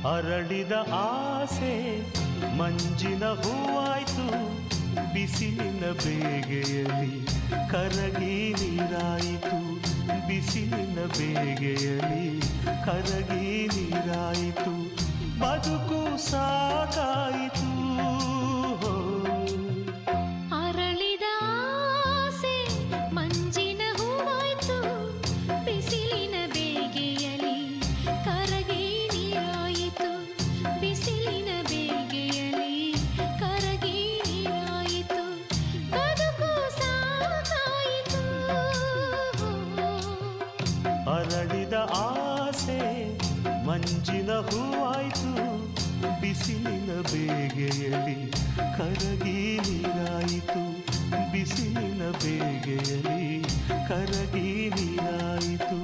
ಅರಳಿದ ಆಸೆ ಮಂಜಿನ ಹೂವಾಯ್ತು, ಬಿಸಿಲಿನ ಬೇಗೆಯಲ್ಲಿ ಕರಗಿ ನೀರಾಯಿತು, ಬಿಸಿಲಿನ ಬೇಗೆಯಲ್ಲಿ ಕರಗಿ ನೀರಾಯಿತು, ಬದುಕು ಸಾಕಾಯಿತು. ಅರಳಿದ ಆಸೆ ಮಂಜಿನ ಹೂವಾಯ್ತು, ಬಿಸಿಲಿನ ಬೇಗೆಯಲ್ಲಿ ಕರಗಿ ನೀರಾಯಿತು, ಬಿಸಿಲಿನ ಬೇಗೆಯಲ್ಲಿ ಕರಗಿ ನೀರಾಯಿತು, ಬದುಕು ಸಾಕಾಯಿತು. ಅರಳಿದ ಆಸೆ ಮಂಜಿನ ಹೂವಾಯ್ತು, ಬಿಸಿಲಿನ ಬೇಗೆಯಲ್ಲಿ ಕರಗಿ ನೀರಾಯಿತು, ಬಿಸಿಲಿನ ಬೇಗೆಯಲ್ಲಿ ಕರಗಿ ನೀರಾಯಿತು.